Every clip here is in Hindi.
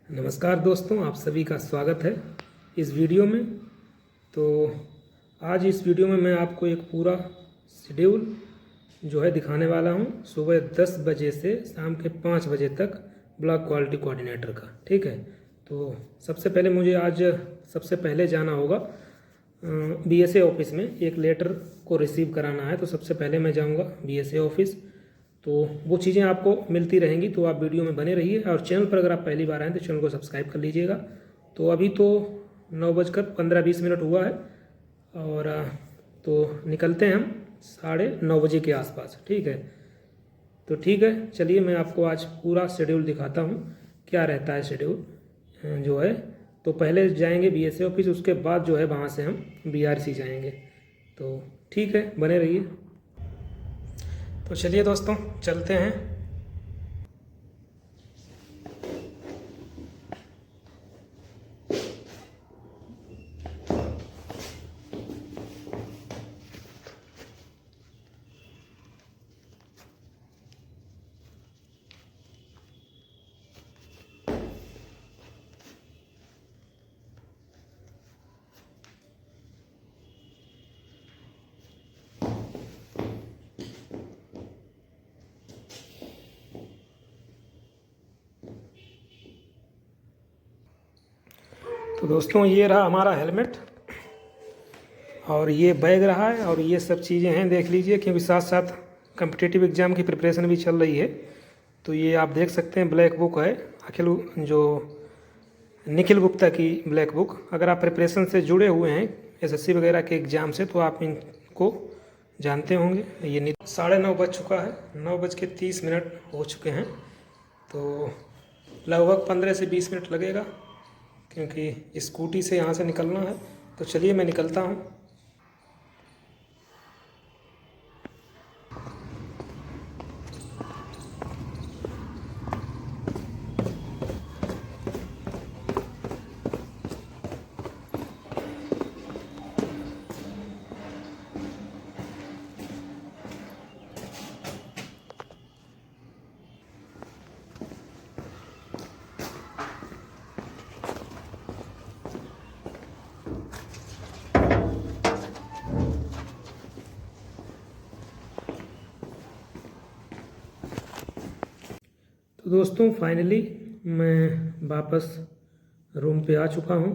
नमस्कार दोस्तों, आप सभी का स्वागत है इस वीडियो में। तो आज इस वीडियो में मैं आपको एक पूरा शेड्यूल जो है दिखाने वाला हूं, सुबह 10 बजे से शाम के 5 बजे तक ब्लॉक क्वालिटी कोऑर्डिनेटर का। ठीक है, तो सबसे पहले मुझे आज जाना होगा बीएसए ऑफिस में, एक लेटर को रिसीव कराना है। तो सबसे पहले मैं जाऊंगा बीएसए ऑफिस। तो वो चीज़ें आपको मिलती रहेंगी, तो आप वीडियो में बने रहिए। और चैनल पर अगर आप पहली बार आएँ तो चैनल को सब्सक्राइब कर लीजिएगा। तो अभी तो 9:15-20 हुआ है और तो निकलते हैं हम 9:30 बजे के आसपास। ठीक है, तो ठीक है, चलिए मैं आपको आज पूरा शेड्यूल दिखाता हूँ क्या रहता है शेड्यूल जो है। तो पहले जाएंगे बीएसए ऑफिस, उसके बाद जो है वहाँ से हम बीआरसी जाएंगे। तो ठीक है, बने रहिए। तो चलिए दोस्तों, चलते हैं। तो दोस्तों, ये रहा हमारा हेलमेट और ये बैग रहा है और ये सब चीज़ें हैं, देख लीजिए, क्योंकि साथ साथ कम्पिटिटिव एग्ज़ाम की प्रिपरेशन भी चल रही है। तो ये आप देख सकते हैं, ब्लैक बुक है जो निखिल गुप्ता की ब्लैक बुक। अगर आप प्रिपरेशन से जुड़े हुए हैं एसएससी वगैरह के एग्ज़ाम से तो आप इनको जानते होंगे। ये 9:30 बज चुका है, 9:30 हो चुके हैं। तो लगभग 15 से 20 मिनट लगेगा, क्योंकि स्कूटी से यहाँ से निकलना है। तो चलिए मैं निकलता हूँ। तो दोस्तों, फाइनली मैं वापस रूम पे आ चुका हूँ।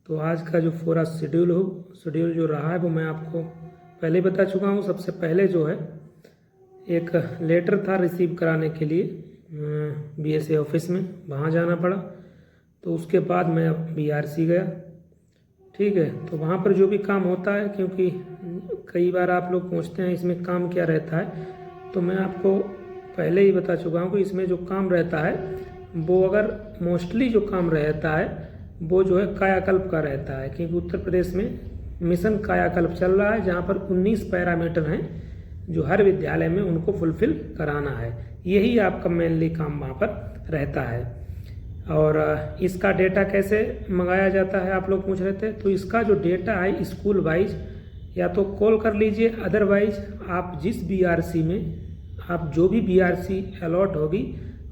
तो आज का जो पूरा शेड्यूल जो रहा है वो मैं आपको पहले बता चुका हूँ। सबसे पहले जो है एक लेटर था रिसीव कराने के लिए बीएसए ऑफिस में, वहाँ जाना पड़ा। तो उसके बाद मैं बीआरसी गया। ठीक है, तो वहाँ पर जो भी काम होता है, क्योंकि कई बार आप लोग पूछते हैं इसमें काम क्या रहता है, तो मैं आपको पहले ही बता चुका हूँ कि इसमें जो काम रहता है वो, अगर मोस्टली जो काम रहता है वो जो है कायाकल्प का रहता है। क्योंकि उत्तर प्रदेश में मिशन कायाकल्प चल रहा है, जहाँ पर 19 पैरामीटर हैं जो हर विद्यालय में उनको फुलफिल कराना है। यही आपका मेनली काम वहाँ पर रहता है। और इसका डेटा कैसे मंगाया जाता है, आप लोग पूछ रहे थे। तो इसका जो डेटा है स्कूल वाइज या तो कॉल कर लीजिए, अदरवाइज आप जिस बीआरसी में आप जो भी बीआरसी अलॉट होगी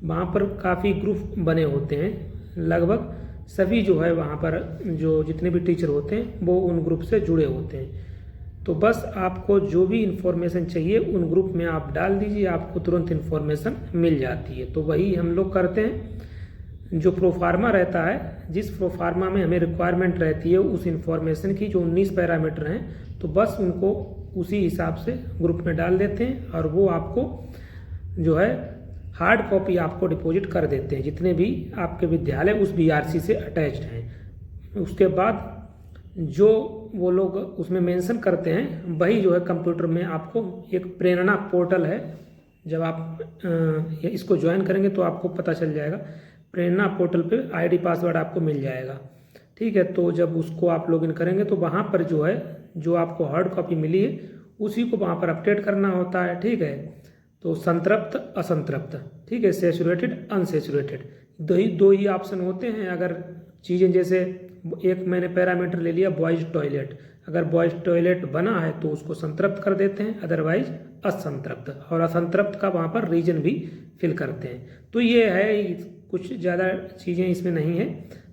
वहाँ पर काफ़ी ग्रुप बने होते हैं। लगभग सभी जो है वहाँ पर जो जितने भी टीचर होते हैं वो उन ग्रुप से जुड़े होते हैं। तो बस आपको जो भी इन्फॉर्मेशन चाहिए उन ग्रुप में आप डाल दीजिए, आपको तुरंत इन्फॉर्मेशन मिल जाती है। तो वही हम लोग करते हैं। जो प्रोफार्मा रहता है, जिस प्रोफार्मा में हमें रिक्वायरमेंट रहती है उस इन्फॉर्मेशन की, जो 19 पैरामीटर हैं, तो बस उनको उसी हिसाब से ग्रुप में डाल देते हैं और वो आपको जो है हार्ड कॉपी आपको डिपॉजिट कर देते हैं, जितने भी आपके विद्यालय उस बीआरसी से अटैच्ड हैं। उसके बाद जो वो लोग उसमें मेंशन करते हैं वही जो है कंप्यूटर में आपको एक प्रेरणा पोर्टल है, जब आप इसको ज्वाइन करेंगे तो आपको पता चल जाएगा। प्रेरणा पोर्टल पे आईडी पासवर्ड आपको मिल जाएगा। ठीक है, तो जब उसको आप लॉगिन करेंगे तो वहाँ पर जो है जो आपको हार्ड कॉपी मिली है उसी को वहाँ पर अपडेट करना होता है। ठीक है, तो संतृप्त असंतृप्त, ठीक है, सैचुरेटेड अनसैचुरेटेड, दो ही ऑप्शन होते हैं। अगर चीज़ें जैसे एक मैंने पैरामीटर ले लिया बॉयज टॉयलेट, अगर बॉयज टॉयलेट बना है तो उसको संतृप्त कर देते हैं, अदरवाइज असंतृप्त, और असंतृप्त का वहाँ पर रीजन भी फिल करते हैं। तो ये है कुछ ज़्यादा चीज़ें इसमें नहीं है,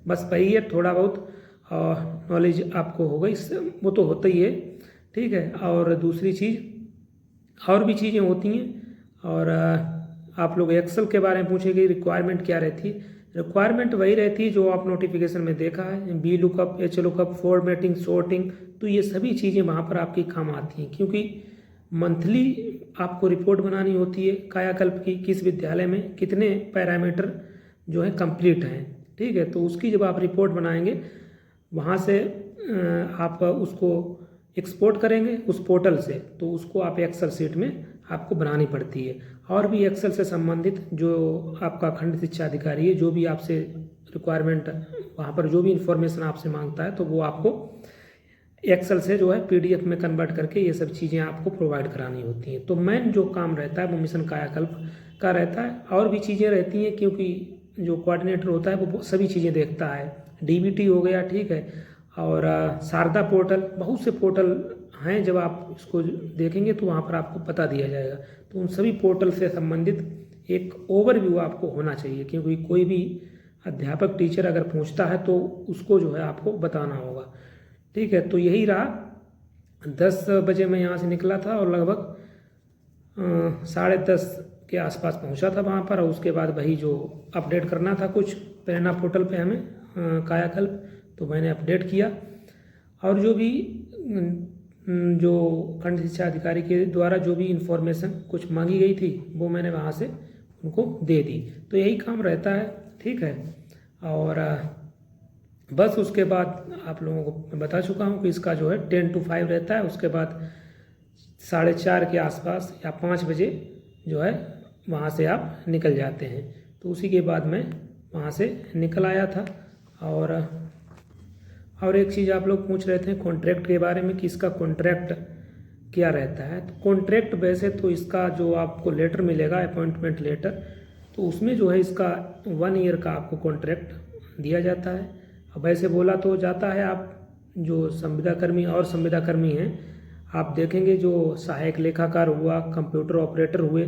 बस वही है थोड़ा बहुत नॉलेज आपको होगा, इससे वो तो होता ही है, ठीक है। और दूसरी चीज़ और भी चीज़ें होती हैं। और आप लोग एक्सेल के बारे में पूछेंगे रिक्वायरमेंट क्या रहती है। रिक्वायरमेंट वही रहती है जो आप नोटिफिकेशन में देखा है, B lookup, H lookup, formatting, sorting, तो ये सभी चीज़ें वहाँ पर आपकी काम आती हैं, क्योंकि मंथली आपको रिपोर्ट बनानी होती है कायाकल्प की, किस विद्यालय में कितने पैरामीटर जो है कंप्लीट हैं, ठीक है। तो उसकी जब आप रिपोर्ट बनाएंगे वहाँ से आप उसको एक्सपोर्ट करेंगे उस पोर्टल से, तो उसको आप एक्सेल शीट में आपको बनानी पड़ती है। और भी एक्सेल से संबंधित जो आपका खंड शिक्षा अधिकारी है, जो भी आपसे रिक्वायरमेंट वहाँ पर जो भी इंफॉर्मेशन आपसे मांगता है, तो वो आपको एक्सेल से जो है पीडीएफ में कन्वर्ट करके ये सब चीज़ें आपको प्रोवाइड करानी होती हैं। तो मेन जो काम रहता है वो मिशन कायाकल्प का रहता है। और भी चीज़ें रहती हैं, क्योंकि जो कोऑर्डिनेटर होता है वो सभी चीज़ें देखता है, डीबीटी हो गया, ठीक है, और शारदा पोर्टल, बहुत से पोर्टल हैं, जब आप इसको देखेंगे तो वहाँ पर आपको पता दिया जाएगा। तो उन सभी पोर्टल से संबंधित एक ओवरव्यू आपको होना चाहिए, क्योंकि कोई भी अध्यापक टीचर अगर पूछता है तो उसको जो है आपको बताना होगा, ठीक है। तो यही रहा, 10 बजे मैं यहाँ से निकला था और लगभग 10:30 के आसपास पहुँचा था वहाँ पर। और उसके बाद वही जो अपडेट करना था कुछ प्रेरणा पोर्टल पे हमें कायाकल्प, तो मैंने अपडेट किया। और जो भी जो खंड शिक्षा अधिकारी के द्वारा जो भी इंफॉर्मेशन कुछ मांगी गई थी वो मैंने वहाँ से उनको दे दी। तो यही काम रहता है, ठीक है। और बस उसके बाद आप लोगों को मैं बता चुका हूँ कि इसका जो है 10 to 5 रहता है। उसके बाद 4:30 के आसपास या 5 बजे जो है वहाँ से आप निकल जाते हैं। तो उसी के बाद मैं वहाँ से निकल आया था। और एक चीज़ आप लोग पूछ रहे थे कॉन्ट्रैक्ट के बारे में कि इसका कॉन्ट्रैक्ट क्या रहता है। तो कॉन्ट्रैक्ट वैसे तो इसका जो आपको लेटर मिलेगा अपॉइंटमेंट लेटर, तो उसमें जो है इसका 1 ईयर का आपको कॉन्ट्रैक्ट दिया जाता है। अब वैसे बोला तो जाता है, आप जो संविदाकर्मी और संविदाकर्मी हैं आप देखेंगे, जो सहायक लेखाकार हुआ, कंप्यूटर ऑपरेटर हुए,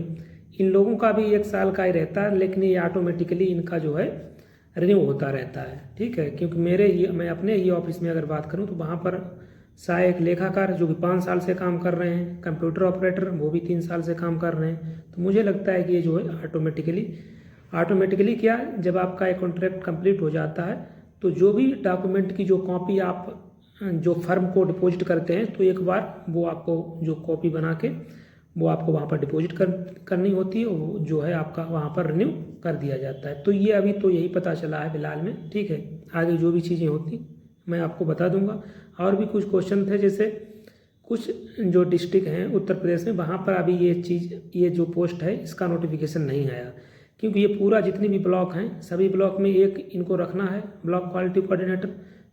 इन लोगों का भी 1 साल का ही रहता है, लेकिन ये ऑटोमेटिकली इनका जो है रिन्यू होता रहता है, ठीक है। क्योंकि मैं अपने ही ऑफिस में अगर बात करूं तो वहाँ पर सहायक लेखाकार जो कि 5 साल से काम कर रहे हैं, कंप्यूटर ऑपरेटर वो भी 3 साल से काम कर रहे हैं। तो मुझे लगता है कि ये जो है ऑटोमेटिकली क्या, जब आपका एक कॉन्ट्रैक्ट कंप्लीट हो जाता है तो जो भी डॉक्यूमेंट की जो कॉपी आप जो फर्म को डिपॉजिट करते हैं, तो एक बार वो आपको जो कॉपी बना के वो आपको वहाँ पर डिपॉजिट करनी होती है, वो जो है आपका वहाँ पर रिन्यू कर दिया जाता है। तो ये अभी तो यही पता चला है फिलहाल में, ठीक है। आगे जो भी चीज़ें होती मैं आपको बता दूंगा। और भी कुछ क्वेश्चन थे, जैसे कुछ जो डिस्ट्रिक्ट हैं उत्तर प्रदेश में, वहाँ पर अभी ये जो पोस्ट है इसका नोटिफिकेशन नहीं आया, क्योंकि ये पूरा जितने भी ब्लॉक हैं सभी ब्लॉक में एक इनको रखना है ब्लॉक क्वालिटी कोऑर्डिनेटर।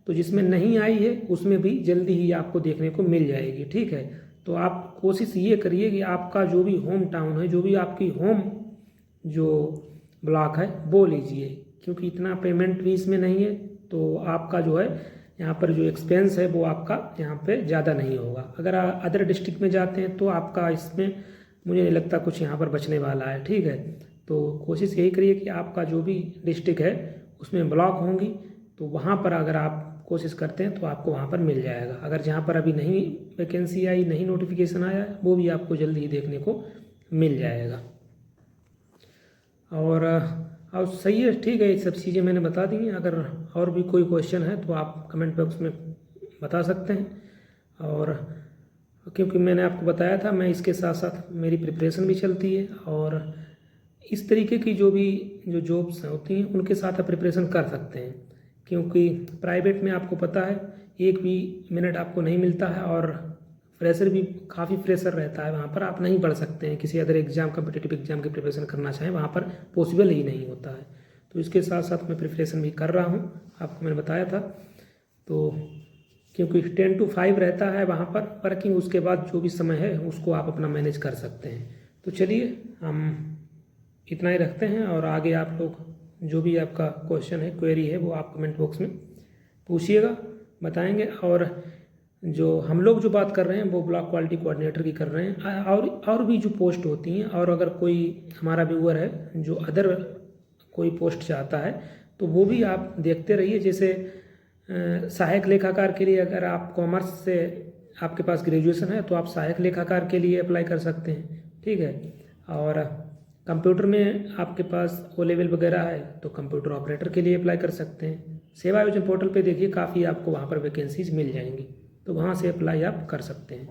तो जिसमें नहीं आई है उसमें भी जल्दी ही आपको देखने को मिल जाएगी, ठीक है। तो आप कोशिश ये करिए कि आपका जो भी होम टाउन है, जो भी आपकी होम जो ब्लॉक है वो लीजिए, क्योंकि इतना पेमेंट भी इसमें नहीं है। तो आपका जो है यहाँ पर जो एक्सपेंस है वो आपका यहाँ पे ज़्यादा नहीं होगा। अगर आप अदर डिस्ट्रिक्ट में जाते हैं तो आपका इसमें मुझे नहीं लगता कुछ यहाँ पर बचने वाला है, ठीक है। तो कोशिश यही करिए कि आपका जो भी डिस्ट्रिक्ट है उसमें ब्लॉक होंगी, तो वहाँ पर अगर आप कोशिश करते हैं तो आपको वहाँ पर मिल जाएगा। अगर जहाँ पर अभी नहीं वैकेंसी आई, नहीं नोटिफिकेशन आया, वो भी आपको जल्दी ही देखने को मिल जाएगा। और सही है, ठीक है, ये सब चीज़ें मैंने बता दी हैं। अगर और भी कोई क्वेश्चन है तो आप कमेंट बॉक्स में बता सकते हैं। और क्योंकि मैंने आपको बताया था मैं इसके साथ साथ मेरी प्रिपरेशन भी चलती है, और इस तरीके की जो जॉब्स होती हैं उनके साथ आप प्रिपरेशन कर सकते हैं, क्योंकि प्राइवेट में आपको पता है एक भी मिनट आपको नहीं मिलता है, और प्रेशर भी काफ़ी प्रेशर रहता है, वहाँ पर आप नहीं पढ़ सकते हैं। किसी अदर एग्जाम, कम्पिटिटिव एग्जाम की प्रिपरेशन करना चाहें वहाँ पर पॉसिबल ही नहीं होता है। तो इसके साथ साथ मैं प्रिपरेशन भी कर रहा हूँ, आपको मैंने बताया था। तो क्योंकि 10 to 5 रहता है वहाँ पर वर्किंग, उसके बाद जो भी समय है उसको आप अपना मैनेज कर सकते हैं। तो चलिए हम इतना ही रखते हैं, और आगे आप लोग जो भी आपका क्वेश्चन है, क्वेरी है, वो आप कमेंट बॉक्स में पूछिएगा, बताएंगे। और जो हम लोग जो बात कर रहे हैं वो ब्लॉक क्वालिटी कोऑर्डिनेटर की कर रहे हैं, और भी जो पोस्ट होती हैं। और अगर कोई हमारा व्यूअर है जो अदर कोई पोस्ट चाहता है तो वो भी आप देखते रहिए। जैसे सहायक लेखाकार के लिए अगर आप कॉमर्स से आपके पास ग्रेजुएशन है तो आप सहायक लेखाकार के लिए अप्लाई कर सकते हैं, ठीक है। और कंप्यूटर में आपके पास ओ लेवल वगैरह है तो कंप्यूटर ऑपरेटर के लिए अप्लाई कर सकते हैं। सेवा योजना पोर्टल पे देखिए काफ़ी आपको वहाँ पर वैकेंसीज मिल जाएंगी, तो वहाँ से अप्लाई आप कर सकते हैं।